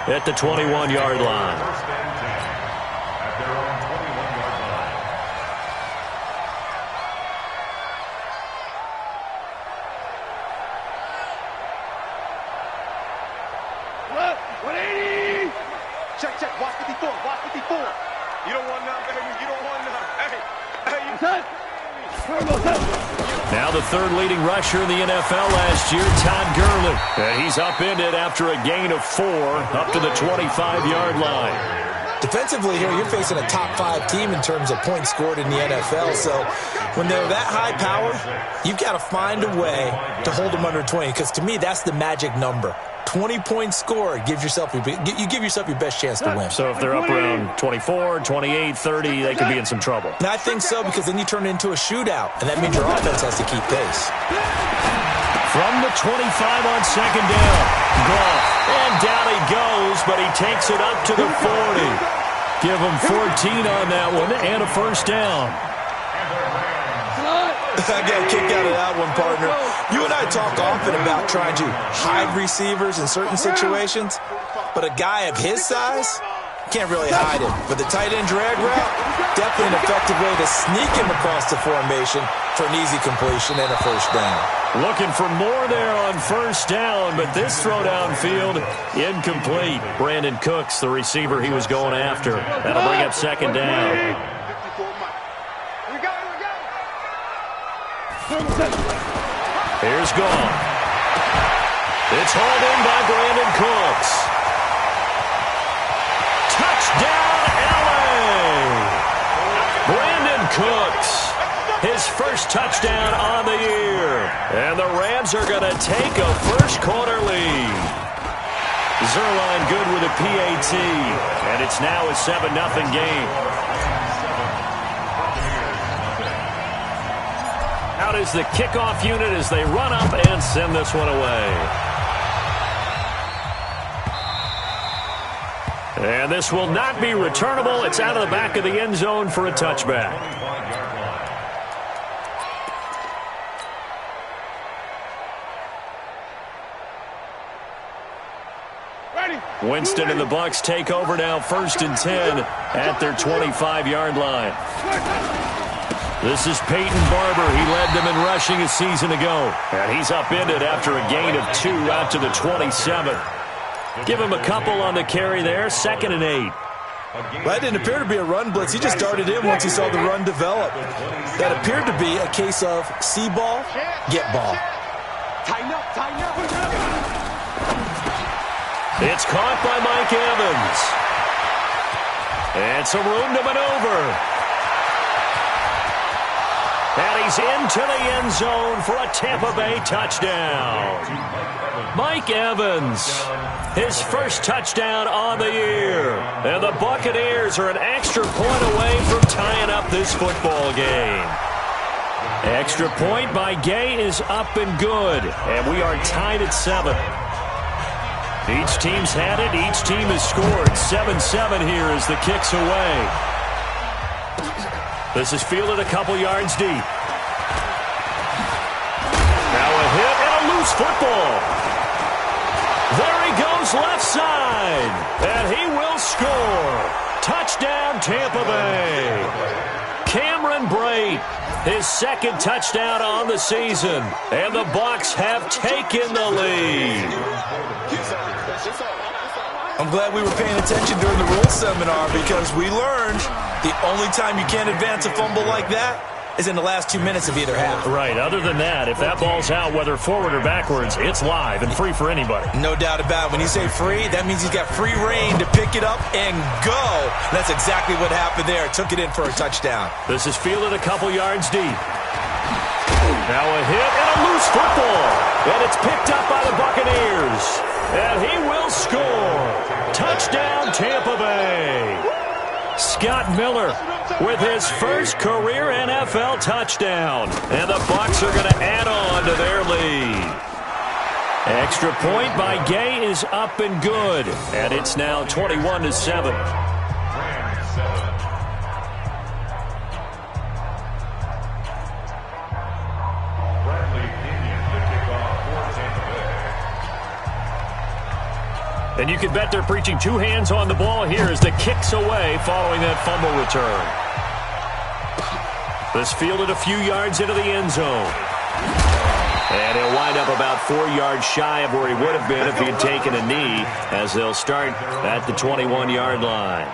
at the 21-yard line. Check. Watch 54. You don't want none, baby. You don't want none. Hey, Now the third leading rusher in the NFL last year, Todd Gurley. And he's upended after a gain of 4 up to the 25-yard line. Defensively here, you're facing a top-5 team in terms of points scored in the NFL. So when they're that high-powered, you've got to find a way to hold them under 20. Because to me, that's the magic number. 20 points scored, you give yourself your best chance to win. So if they're up around 24, 28, 30, they could be in some trouble. And I think so, because then you turn it into a shootout, and that means your offense has to keep pace. From the 25 on second down, Goff, and down he goes, but he takes it up to the 40. Give him 14 on that one, and a first down. I got kicked out of that one, partner. You and I talk often about trying to hide receivers in certain situations, but a guy of his size can't really hide him. But the tight end drag route, definitely an effective way to sneak him across the formation for an easy completion and a first down. Looking for more there on first down, but this throw downfield, incomplete. Brandon Cooks, the receiver he was going after. That'll bring up second down. Here's Goff. It's hauled in by Brandon Cooks. Touchdown, LA! Brandon Cooks, his first touchdown on the year. And the Rams are going to take a first-quarter lead. Zerline good with a PAT. And it's now a 7-0 game. Out is the kickoff unit as they run up and send this one away. And this will not be returnable. It's out of the back of the end zone for a touchback. Winston and the Bucs take over now, 1st and 10 at their 25-yard line. This is Peyton Barber. He led them in rushing a season ago. And he's upended after a gain of 2 out to the 27. Give him a couple on the carry there, 2nd and 8. That didn't appear to be a run blitz. He just darted in once he saw the run develop. That appeared to be a case of see ball, get ball. tighten up. It's caught by Mike Evans. And some room to maneuver. And he's into the end zone for a Tampa Bay touchdown. Mike Evans, his first touchdown on the year. And the Buccaneers are an extra point away from tying up this football game. Extra point by Gay is up and good. And we are tied at 7. Each team's had it. Each team has scored. 7-7 here as the kick's away. This is fielded a couple yards deep. Now a hit and a loose football. There he goes left side. And he will score. Touchdown Tampa Bay. Cameron Brate, his 2nd touchdown on the season. And the Bucs have taken the lead. I'm glad we were paying attention during the rules seminar because we learned the only time you can't advance a fumble like that is in the last 2 minutes of either half. Right. Other than that, if that ball's out, whether forward or backwards, it's live and free for anybody. No doubt about it. When you say free, that means he's got free reign to pick it up and go. That's exactly what happened there. Took it in for a touchdown. This is fielded a couple yards deep. Now a hit and a loose football. And it's picked up by the Buccaneers. And he will score. Touchdown, Tampa Bay. Scott Miller with his first career NFL touchdown. And the Bucs are going to add on to their lead. Extra point by Gay is up and good. And it's now 21-7. And you can bet they're preaching two hands on the ball here as the kick's away following that fumble return. This fielded a few yards into the end zone. And he'll wind up about 4 yards shy of where he would have been if he had taken a knee, as they'll start at the 21-yard line.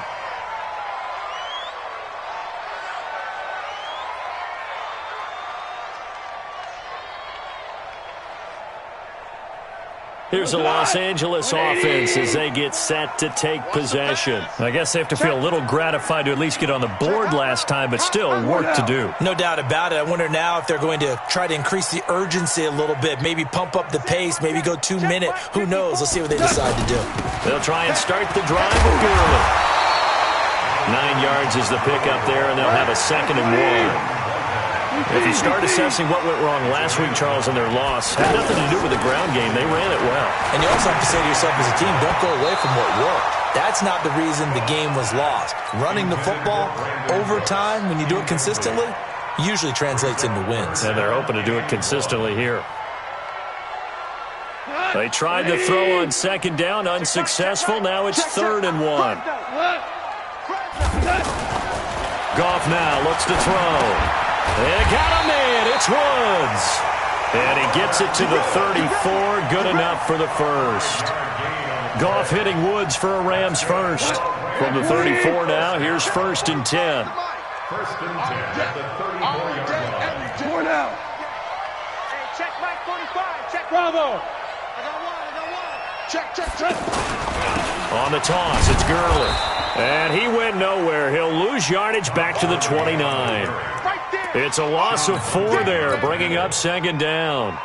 Here's the Los Angeles offense as they get set to take possession. I guess they have to feel a little gratified to at least get on the board last time, but still work to do. No doubt about it. I wonder now if they're going to try to increase the urgency a little bit, maybe pump up the pace, maybe go 2 minute. Who knows? Let's see what they decide to do. They'll try and start the drive with Gurley. 9 yards is the pickup there, and they'll have a 2nd and 1. If you start assessing what went wrong last week, Charles, in their loss, had nothing to do with the ground game. They ran it well. And you also have to say to yourself as a team, don't go away from what worked. That's not the reason the game was lost. Running the football over time, when you do it consistently, usually translates into wins. And they're hoping to do it consistently here. They tried to throw on 2nd down, unsuccessful. Now it's 3rd and 1. Goff now looks to throw. They got him in. It's Woods. And he gets it to the 34. Good enough for the first. Goff hitting Woods for a Rams first. From the 34 now, here's 1st and 10. 1st and 10 at the 34-yard line. Now. Hey, check Mike 45. Check Bravo. I got one. Check. On the toss, it's Gurley. And he went nowhere. He'll lose yardage back to the 29. It's a loss of 4 there, bringing up 2nd down.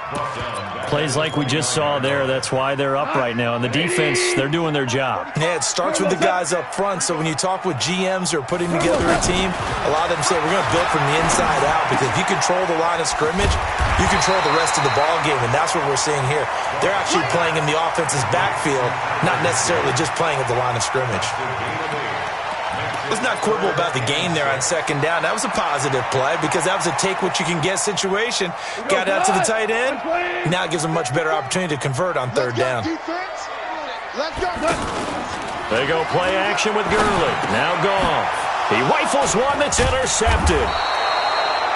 Plays like we just saw there. That's why they're up right now. And the defense, they're doing their job. Yeah, it starts with the guys up front. So when you talk with GMs who are putting together a team, a lot of them say we're going to build from the inside out, because if you control the line of scrimmage, you control the rest of the ball game, and that's what we're seeing here. They're actually playing in the offense's backfield, not necessarily just playing at the line of scrimmage. Let's not quibble about the gain there on 2nd down. That was a positive play because that was a take-what-you-can-get situation. Got out to the tight end. Now it gives them a much better opportunity to convert on 3rd down. They go play action with Gurley. Now Goff. He rifles one that's intercepted.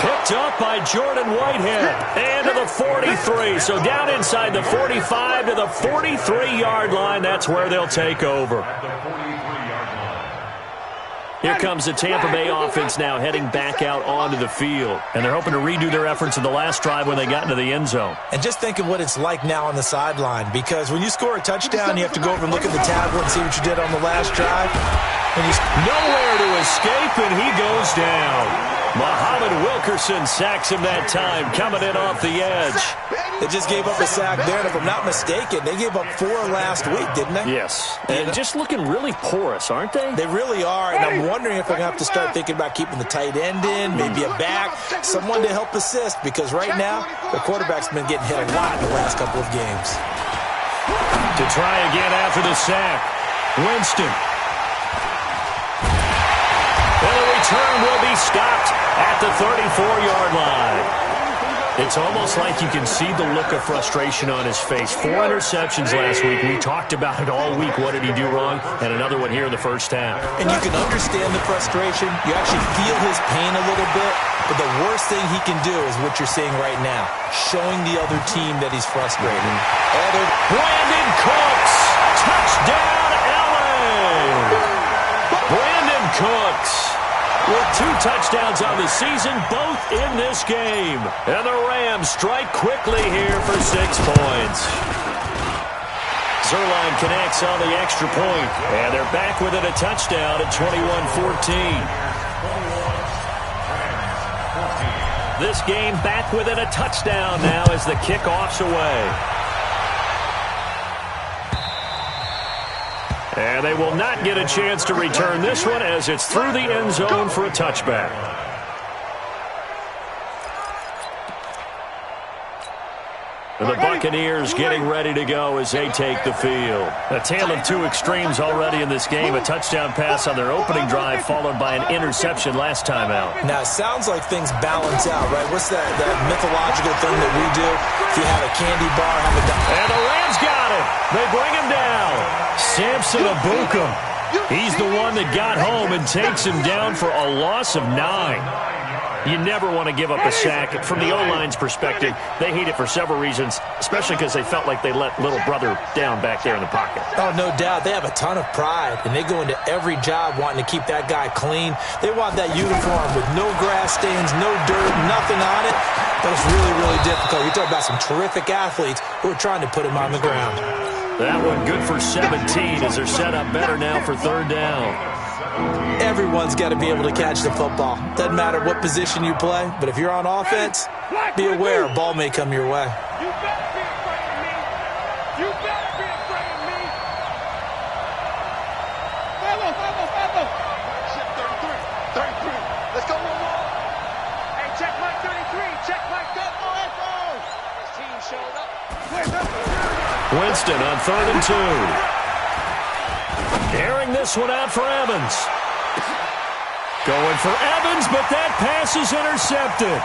Picked up by Jordan Whitehead. And to the 43. So down inside the 45 to the 43-yard line. That's where they'll take over. Here comes the Tampa Bay offense now heading back out onto the field. And they're hoping to redo their efforts in the last drive when they got into the end zone. And just think of what it's like now on the sideline, because when you score a touchdown, you have to go over and look at the tablet and see what you did on the last drive. And he's nowhere to escape, and he goes down. Muhammad Wilkerson sacks him that time, coming in off the edge. They just gave up a sack there, and if I'm not mistaken, they gave up 4 last week, didn't they? Yes, and just looking really porous, aren't they? They really are, and I'm wondering if they're going to have to start thinking about keeping the tight end in, maybe a back, someone to help assist, because right now, the quarterback's been getting hit a lot in the last couple of games. To try again after the sack, Winston. And the return will be stopped at the 34-yard line. It's almost like you can see the look of frustration on his face. 4 interceptions last week. We talked about it all week. What did he do wrong? And another one here in the first half. And you can understand the frustration. You actually feel his pain a little bit. But the worst thing he can do is what you're seeing right now, showing the other team that he's frustrated. Brandon Cooks, touchdown LA! Brandon Cooks with 2 touchdowns on the season, both in this game. And the Rams strike quickly here for 6 points. Zerline connects on the extra point, and they're back within a touchdown at 21-14. This game back within a touchdown now as the kickoff's away. And they will not get a chance to return this one as it's through the end zone for a touchback. And the Buccaneers getting ready to go as they take the field. A tale of two extremes already in this game. A touchdown pass on their opening drive followed by an interception last time out. Now, it sounds like things balance out, right? What's that mythological thing that we do? If you have a candy bar, have a... And the Rams got it. They bring him down. Samson Abukum. He's the one that got home and takes him down for a loss of 9. You never want to give up a sack. From the O-line's perspective, they hate it for several reasons, especially because they felt like they let little brother down back there in the pocket. Oh, no doubt. They have a ton of pride, and they go into every job wanting to keep that guy clean. They want that uniform with no grass stains, no dirt, nothing on it. But it's really, really difficult. You're talking about some terrific athletes who are trying to put him on the ground. That one good for 17 as they're set up better now for third down. Everyone's got to be able to catch the football. Doesn't matter what position you play, but if you're on offense, be aware a ball may come your way. You better be afraid of me. You better be afraid of me. Follow. Shit, 33. Let's go one more. Hey, check my 33. Check my gun. His team showed up. Winston on 3rd and 2. Airing this one out for Evans. Going for Evans, but that pass is intercepted.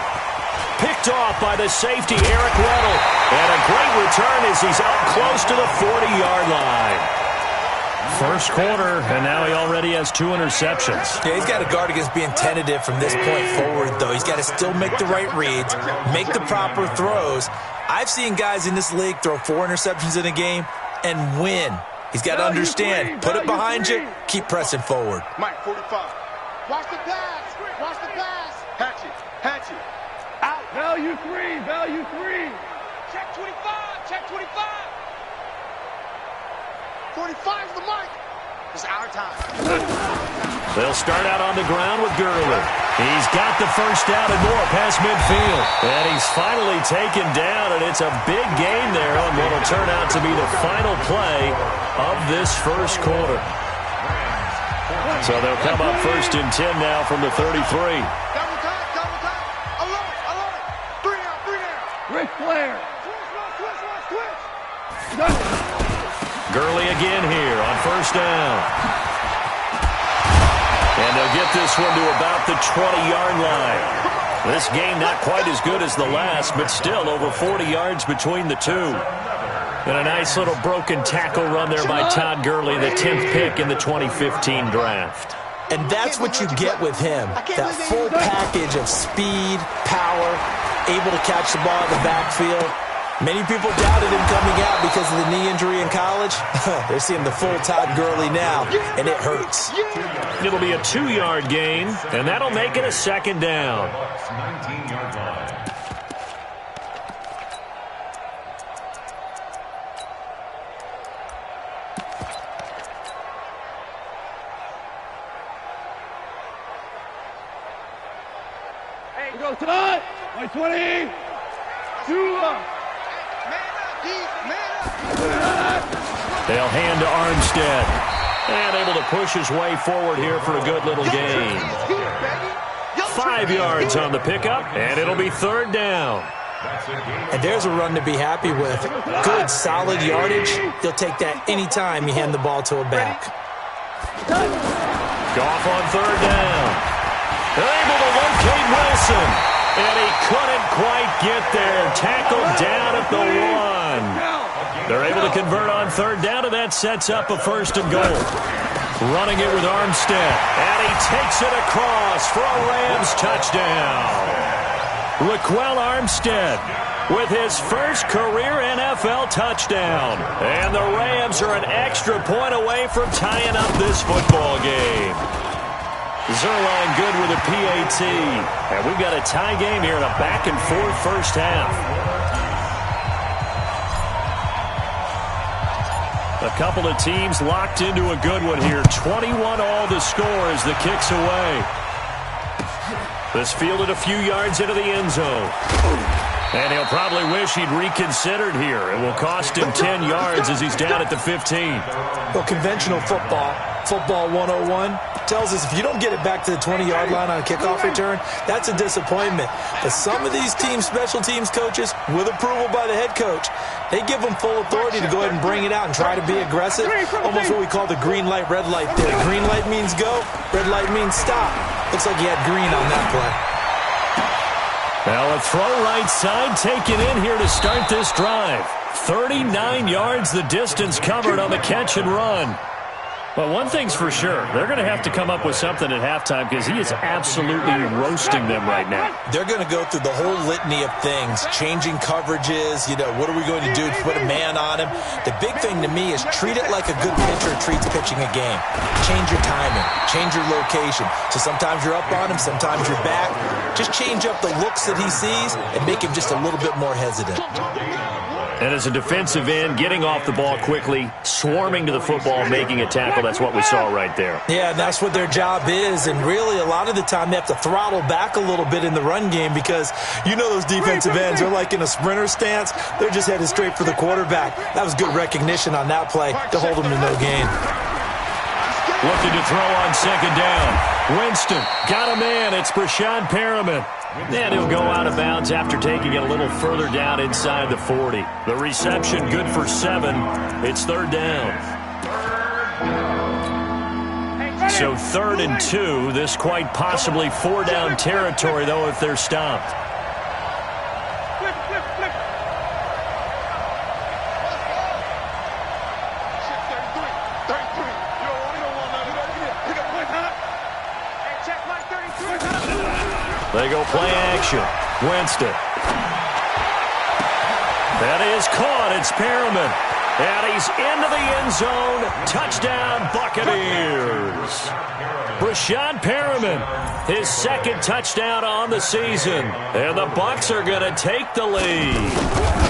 Picked off by the safety, Eric Weddle. And a great return as he's up close to the 40-yard line. First quarter, and now he already has 2 interceptions. Yeah, he's got to guard against being tentative from this point forward, though. He's got to still make the right reads, make the proper throws. I've seen guys in this league throw 4 interceptions in a game and win. He's got to understand, put it behind you, keep pressing forward. Mike, 45. Watch the pass. Hatchet. Out. Value 3. Check 25. 45 is the mic. It's our time. They'll start out on the ground with Gurley. He's got the first down and more past midfield. And he's finally taken down, and it's a big gain there on what will turn out to be the final play of this first quarter. So they'll come up 1st and 10 now from the 33. Double time. I love it. 3 down. Ric Flair. Switch. Gurley again here on 1st down. And they'll get this one to about the 20-yard line. This game not quite as good as the last, but still over 40 yards between the two. And a nice little broken tackle run there by Todd Gurley, the 10th pick in the 2015 draft. And that's what you get with him, that full package of speed, power, able to catch the ball in the backfield. Many people doubted him coming out because of the knee injury in college. They're seeing the full Todd Gurley now, and it hurts. It'll be a 2-yard gain, and that'll make it a 2nd down. Hey, go tonight. 20. 2 up. They'll hand to Armstead. And able to push his way forward here for a good little gain. 5 yards on the pickup, and it'll be 3rd down. And there's a run to be happy with. Good, solid yardage. He'll take that anytime you hand the ball to a back. Goff on 3rd down. They're able to locate Wilson. And he couldn't quite get there. Tackled down at the 1. They're able to convert on 3rd down, and that sets up a 1st and goal. Running it with Armstead. And he takes it across for a Rams touchdown. Raquel Armstead with his first career NFL touchdown. And the Rams are an extra point away from tying up this football game. Zerline good with a PAT. And we've got a tie game here in a back-and-forth first half. A couple of teams locked into a good one here. 21 all to score as the kick's away. This fielded a few yards into the end zone. And he'll probably wish he'd reconsidered here. It will cost him 10 yards as he's down at the 15. Well, conventional football, Football 101 tells us if you don't get it back to the 20-yard line on a kickoff return, that's a disappointment. But some of these special teams coaches, with approval by the head coach, they give them full authority to go ahead and bring it out and try to be aggressive. Almost what we call the green light, red light theory. Green light means go, red light means stop. Looks like he had green on that play. Well, a throw right side taken in here to start this drive. 39 yards the distance covered on the catch and run. Well, one thing's for sure. They're going to have to come up with something at halftime because he is absolutely roasting them right now. They're going to go through the whole litany of things, changing coverages, what are we going to do to put a man on him? The big thing to me is treat it like a good pitcher treats pitching a game. Change your timing, change your location. So sometimes you're up on him, sometimes you're back. Just change up the looks that he sees and make him just a little bit more hesitant. And as a defensive end, getting off the ball quickly, swarming to the football, making a tackle, that's what we saw right there. Yeah, and that's what their job is. And really, a lot of the time, they have to throttle back a little bit in the run game because those defensive ends are like in a sprinter stance. They're just headed straight for the quarterback. That was good recognition on that play to hold them to no gain. Looking to throw on second down. Winston got a man. It's Brashad Perriman. And he'll go out of bounds after taking it a little further down inside the 40. The reception good for 7. It's third down. So 3rd and 2. This quite possibly 4-down territory, though, if they're stopped. They go play action. Winston. That is caught. It's Perriman. And he's into the end zone. Touchdown, Buccaneers. Brashad Perriman, his 2nd touchdown on the season. And the Bucs are going to take the lead.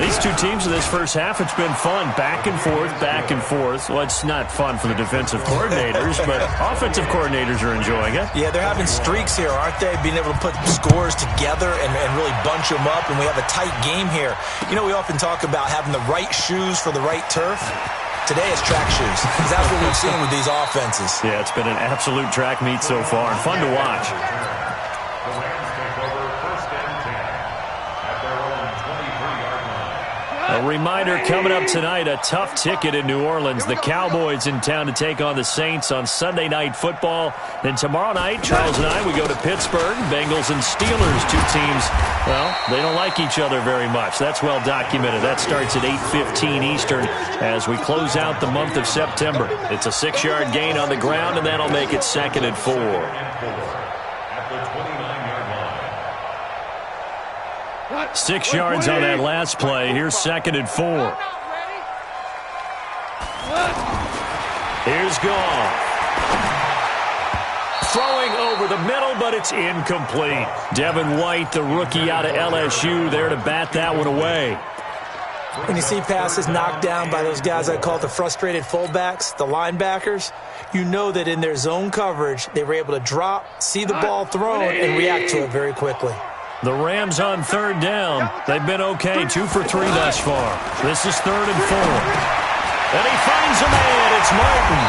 These two teams in this first half, it's been fun. Back and forth, back and forth. Well, it's not fun for the defensive coordinators, but offensive coordinators are enjoying it. Yeah, they're having streaks here, aren't they? Being able to put scores together and really bunch them up, and we have a tight game here. We often talk about having the right shoes for the right turf. Today it's track shoes, because that's what we've seen with these offenses. Yeah, it's been an absolute track meet so far, and fun to watch. A reminder coming up tonight, a tough ticket in New Orleans. The Cowboys in town to take on the Saints on Sunday Night Football. Then tomorrow night, Charles and I, we go to Pittsburgh. Bengals and Steelers, two teams, well, they don't like each other very much. That's well documented. That starts at 8:15 Eastern as we close out the month of September. It's a 6-yard gain on the ground, and that'll make it 2nd and 4. 6 yards on that last play. Here's 2nd and 4. Here's Goff. Throwing over the middle, but it's incomplete. Devin White, the rookie out of LSU, there to bat that one away. When you see passes knocked down by those guys I call the frustrated fullbacks, the linebackers, you know that in their zone coverage, they were able to drop, see the ball thrown, and react to it very quickly. The Rams on 3rd down. They've been okay, 2 for 3 thus far. This is 3rd and 4. And he finds a man. It's Martin.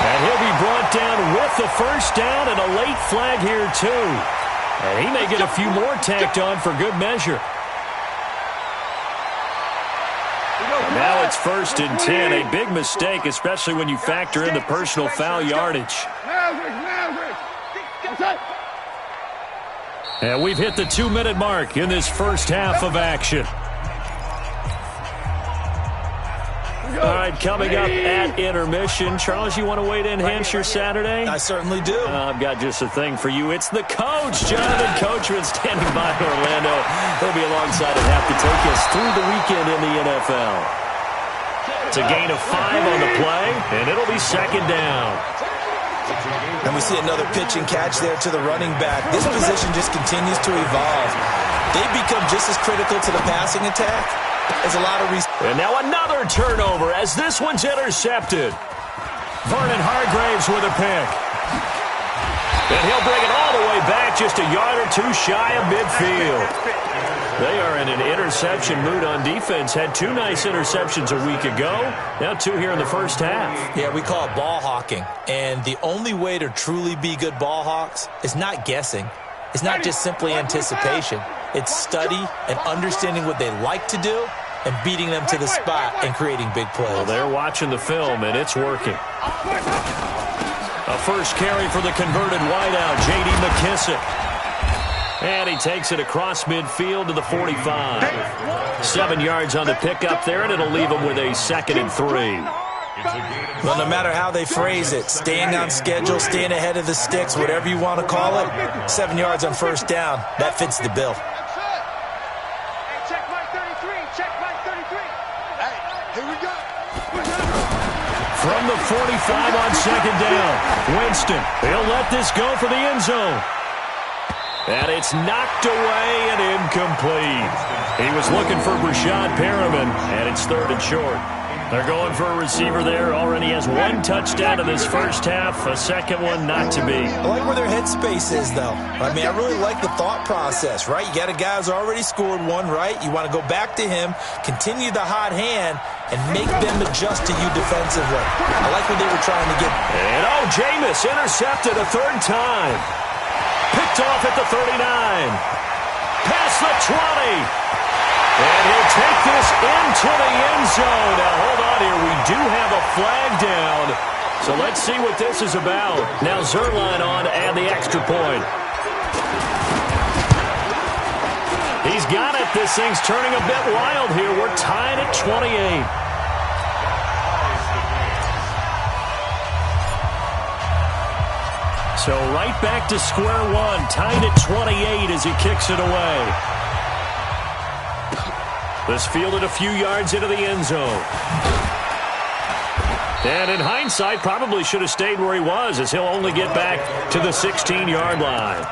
And he'll be brought down with the first down and a late flag here, too. And he may get a few more tacked on for good measure. And now it's 1st and 10. A big mistake, especially when you factor in the personal foul yardage. And we've hit the 2-minute mark in this first half of action. All right, coming up at intermission. Charles, you want to wait to enhance your Saturday? I certainly do. I've got just a thing for you. It's the coach, Jonathan Coachman, standing by in Orlando. He'll be alongside and have to take us through the weekend in the NFL. It's a gain of 5 on the play, and it'll be 2nd down. And we see another pitch and catch there to the running back. This position just continues to evolve. They've become just as critical to the passing attack as a lot of And now another turnover as this one's intercepted. Vernon Hargraves with a pick. And he'll bring it all the way back, just a yard or two shy of midfield. They are in an interception mood on defense. Had 2 nice interceptions a week ago. Now 2 here in the first half. Yeah, we call it ball hawking. And the only way to truly be good ball hawks is not guessing. It's not just simply anticipation. It's study and understanding what they like to do and beating them to the spot and creating big plays. Well, they're watching the film, and it's working. A first carry for the converted wideout, J.D. McKissick. And he takes it across midfield to the 45. 7 yards on the pickup there, and it'll leave him with a 2nd and 3. Well, no matter how they phrase it, staying on schedule, staying ahead of the sticks, whatever you want to call it, 7 yards on first down, that fits the bill. Check my 33. Check my 33. Hey, here we go. From the 45 on 2nd down, Winston. He'll let this go for the end zone. And it's knocked away and incomplete. He was looking for Brashad Perriman, and it's 3rd and short. They're going for a receiver there. Already has 1 touchdown in this first half. A second one not to be. I like where their headspace is, though. I mean, I really like the thought process, right? You got a guy who's already scored 1, right? You want to go back to him, continue the hot hand, and make them adjust to you defensively. I like what they were trying to get. And, Jameis intercepted a 3rd time. Picked off at the 39. Past the 20. And he'll take this into the end zone. Now, hold on here. We do have a flag down. So let's see what this is about. Now Zerline on and the extra point. He's got it. This thing's turning a bit wild here. We're tied at 28. So right back to square one. Tied at 28 as he kicks it away. This fielded a few yards into the end zone. And in hindsight, probably should have stayed where he was, as he'll only get back to the 16-yard line.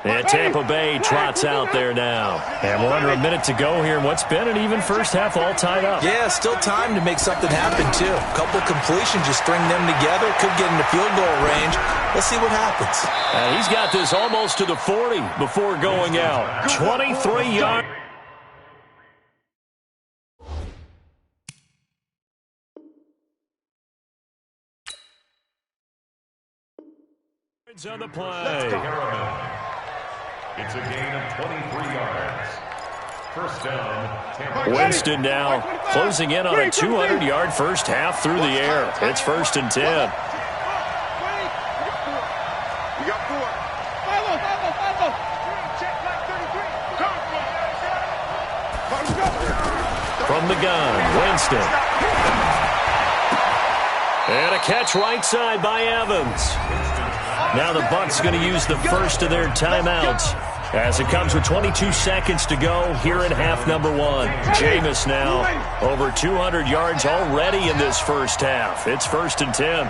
And Tampa Bay trots out there now. And we're under a minute to go here in what's been an even first half, all tied up. Yeah, still time to make something happen, too. A couple completions, just string them together. Could get into field goal range. Let's see what happens. He's got this almost to the 40 before going out. 23 yards. On the play. It's a gain of 23 yards. First down, Tampa. Winston now closing in on a 200-yard first half through the air. It's 1st and 10. You got 4. Follow. Check my 33. From the gun, Winston. And a catch right side by Evans. Now the Bucs going to use the first of their timeouts as it comes with 22 seconds to go here in half number 1. Jameis now over 200 yards already in this first half. It's 1st and 10.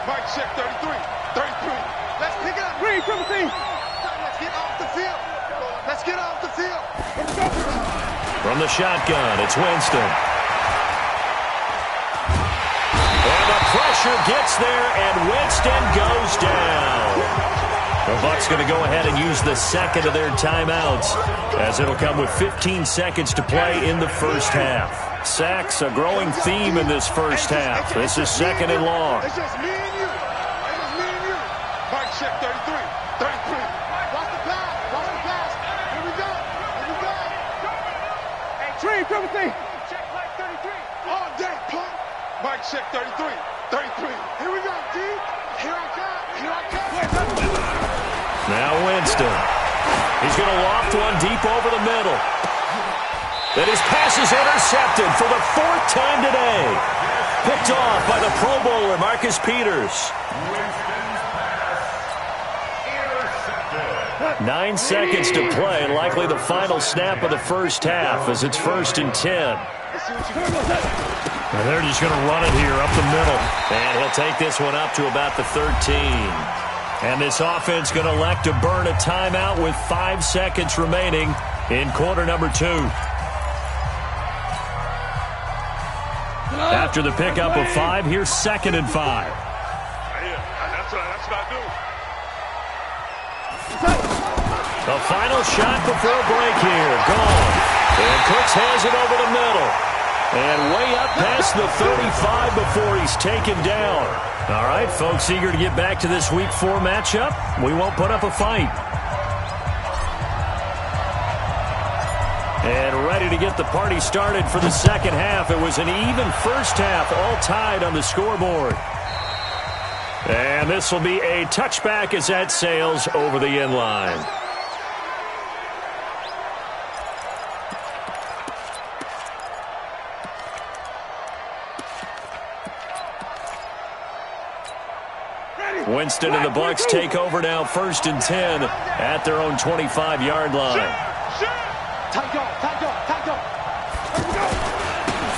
Mike, check 33. 33. Let's pick it up. Green, triple team. Let's get off the field. Let's get off the field. From the shotgun, it's Winston. Pressure gets there, and Winston goes down. The Bucs going to go ahead and use the second of their timeouts, as it'll come with 15 seconds to play in the first half. Sacks, a growing theme in this first half. This is 2nd and long. It's just me and you. It's just me and you. Mike, check 33. 33. Watch the pass. Watch the pass. Here we go. Here we go. Hey, Trey, come with me. Check Mike 33. All day, punk. Mike, check 33. 33. Here we go, D. Here I come. Here I come. Now Winston. He's going to loft one deep over the middle. Then his pass is intercepted for the 4th time today. Picked off by the Pro Bowler, Marcus Peters. 9 seconds to play, likely the final snap of the first half as it's 1st and 10. Let's see what you got. And they're just going to run it here up the middle. And he'll take this one up to about the 13. And this offense going to elect to burn a timeout with 5 seconds remaining in quarter number 2. After the pickup of 5, here's 2nd and 5. That's what I do. The final shot before break here. Gone. And Cooks has it over the middle. And way up past the 35 before he's taken down. All right, folks, eager to get back to this Week 4 matchup. We won't put up a fight. And ready to get the party started for the second half. It was an even first half, all tied on the scoreboard. And this will be a touchback as that sails over the end line. Winston and the Bucs take over now, 1st and 10 at their own 25-yard line.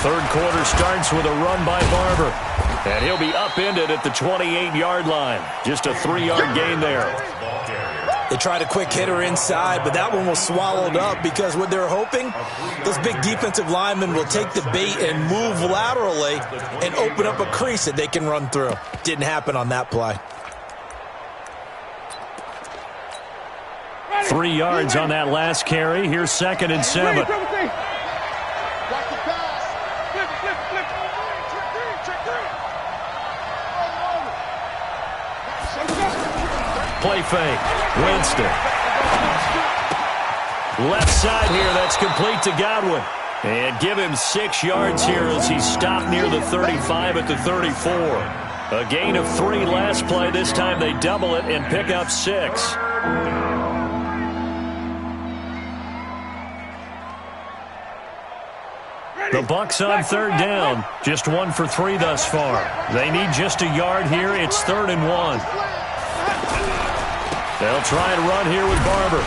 Third quarter starts with a run by Barber. And he'll be upended at the 28-yard line. Just a 3-yard gain there. They tried a quick hitter inside, but that one was swallowed up because what they're hoping, those big defensive linemen will take the bait and move laterally and open up a crease that they can run through. Didn't happen on that play. 3 yards on that last carry. Here's 2nd and 7. Play fake. Winston. Left side here. That's complete to Godwin. And give him 6 yards here as he stopped near the 35 at the 34. A gain of 3 last play. This time they double it and pick up 6. The Bucs on 3rd down. Just 1 for 3 thus far. They need just a yard here. It's 3rd and 1. They'll try and run here with Barber.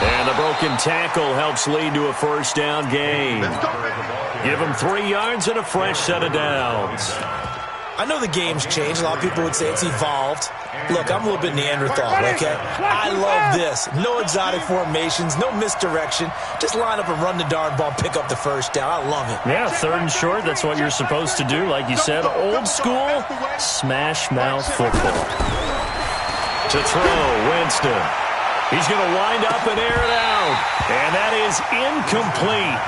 And the broken tackle helps lead to a 1st down gain. Give them 3 yards and a fresh set of downs. I know the game's changed. A lot of people would say it's evolved. Look, I'm a little bit Neanderthal, okay? I love this. No exotic formations, no misdirection. Just line up and run the darn ball, pick up the 1st down. I love it. Yeah, 3rd and short. That's what you're supposed to do. Like you said, old school, smash mouth football. To throw, Winston. He's going to wind up and air it out. And that is incomplete.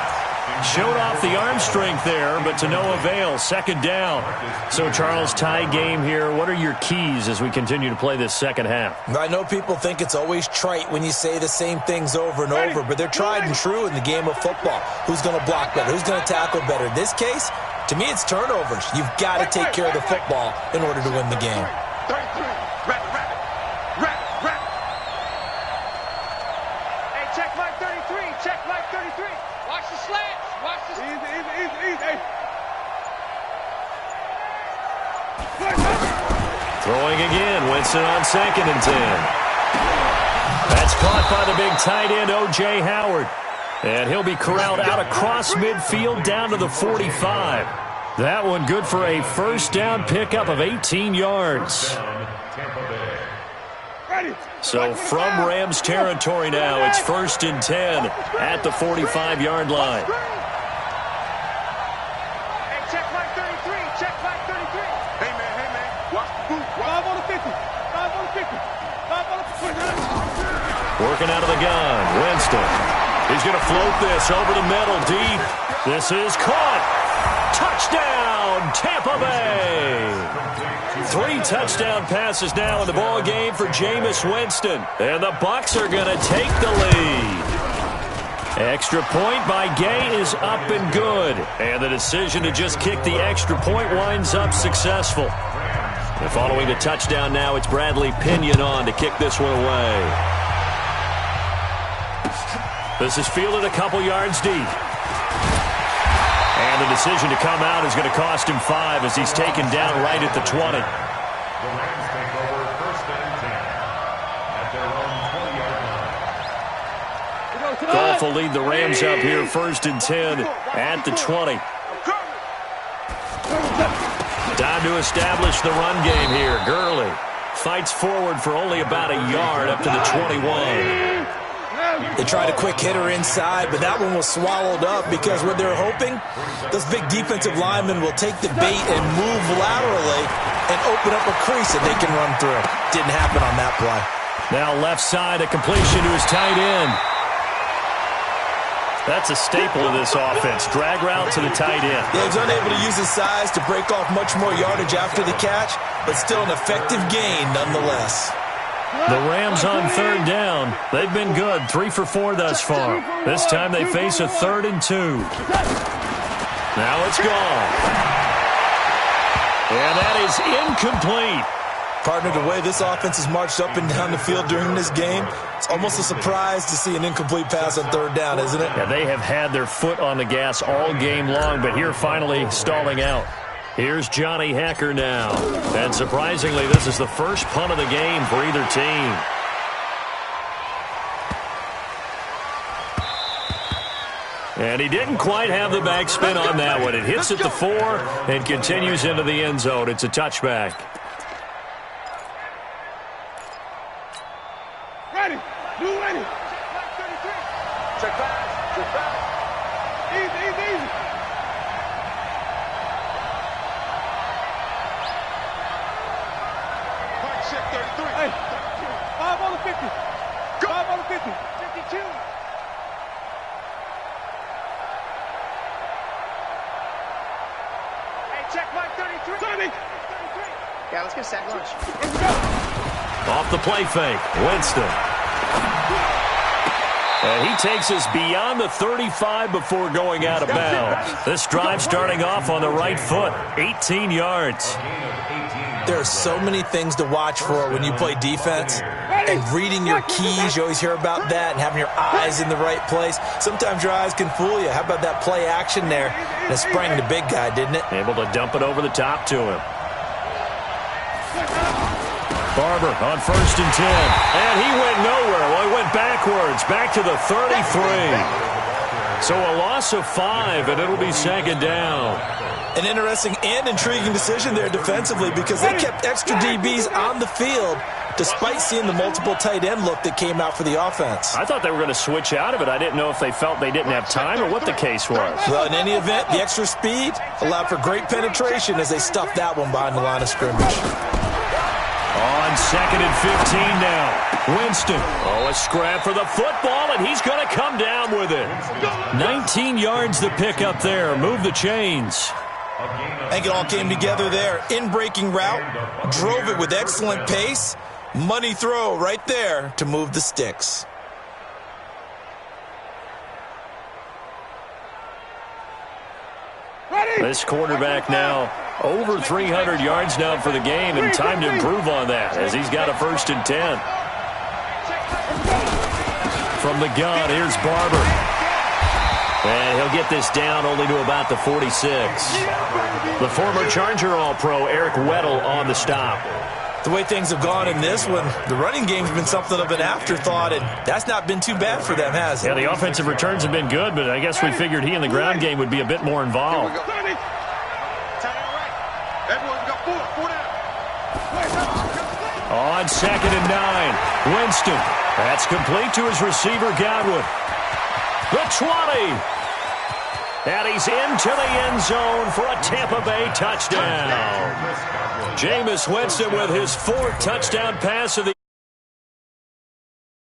Showed off the arm strength there, but to no avail. 2nd down. So, Charles, tie game here. What are your keys as we continue to play this second half? I know people think it's always trite when you say the same things over and over, but they're tried and true in the game of football. Who's going to block better? Who's going to tackle better? In this case, to me, it's turnovers. You've got to take care of the football in order to win the game. Throwing again, Winston on 2nd and 10. That's caught by the big tight end, O.J. Howard. And he'll be corralled out across midfield down to the 45. That one good for a 1st down pickup of 18 yards. So from Rams territory now, it's 1st and 10 at the 45-yard line. Working out of the gun, Winston. He's going to float this over the middle, deep. This is caught. Touchdown, Tampa Bay. 3 touchdown passes now in the ball game for Jameis Winston. And the Bucs are going to take the lead. Extra point by Gay is up and good. And the decision to just kick the extra point winds up successful. And following the touchdown now, it's Bradley Pinion on to kick this one away. This is fielded a couple yards deep. And the decision to come out is going to cost him 5 as he's taken down right at the 20. The Rams take over 1st and 10 at their own 20-yard line. Goff will lead the Rams up here 1st and 10 at the 20. Time to establish the run game here. Gurley fights forward for only about a yard up to the 21. They tried a quick hitter inside, but that one was swallowed up because what they're hoping, those big defensive linemen will take the bait and move laterally and open up a crease that they can run through. Didn't happen on that play. Now left side, a completion to his tight end. That's a staple of this offense. Drag route to the tight end. Yeah, he was unable to use his size to break off much more yardage after the catch, but still an effective gain nonetheless. The Rams on third down. They've been good, 3 for 4 thus far. This time they face a 3rd and 2. Now it's gone. And that is incomplete. Partner, the way this offense has marched up and down the field during this game, it's almost a surprise to see an incomplete pass on third down, isn't it? Yeah, they have had their foot on the gas all game long, but here finally stalling out. Here's Johnny Hacker now. And surprisingly, this is the first punt of the game for either team. And he didn't quite have the backspin on that one. It hits at the 4 and continues into the end zone. It's a touchback. Ready. New ready. Check back. Check back. Easy, easy, easy. Check 33. Hey. 5 on the 50. Go. 5 on the 50. 52. Check mark 33. 30. Yeah, let's get a sack lunch. Let's go. Off the play fake, Winston. And he takes us beyond the 35 before going out of bounds. This drive starting off on the right foot, 18 yards. There are so many things to watch for when you play defense. And reading your keys, you always hear about that, and having your eyes in the right place. Sometimes your eyes can fool you. How about that play action there? And it sprang the big guy, didn't it? Able to dump it over the top to him. Barber on 1st and 10. And he went nowhere. Well, he went backwards, back to the 33. So a loss of 5, and it'll be 2nd down. An interesting and intriguing decision there defensively because they kept extra DBs on the field despite seeing the multiple tight end look that came out for the offense. I thought they were going to switch out of it. I didn't know if they felt they didn't have time or what the case was. Well, in any event, the extra speed allowed for great penetration as they stuffed that one behind the line of scrimmage. On 2nd and 15 now. Winston. Oh, a scrap for the football, and he's going to come down with it. 19 yards to pick up there. Move the chains. I think it all came together there. In-breaking route, drove it with excellent pace. Money throw right there to move the sticks. This quarterback now over 300 yards now for the game, and time to improve on that as he's got a 1st and 10. From the gun, here's Barber. And he'll get this down only to about the 46. The former Charger All-Pro Eric Weddle on the stop. The way things have gone in this one, the running game's been something of an afterthought, and that's not been too bad for them, has it? Yeah, the offensive returns have been good, but I guess we figured he in the ground game would be a bit more involved. On 2nd and 9, Winston. That's complete to his receiver, Godwin. The 20. And he's into the end zone for a Tampa Bay touchdown. Jameis Winston with his 4th touchdown pass of the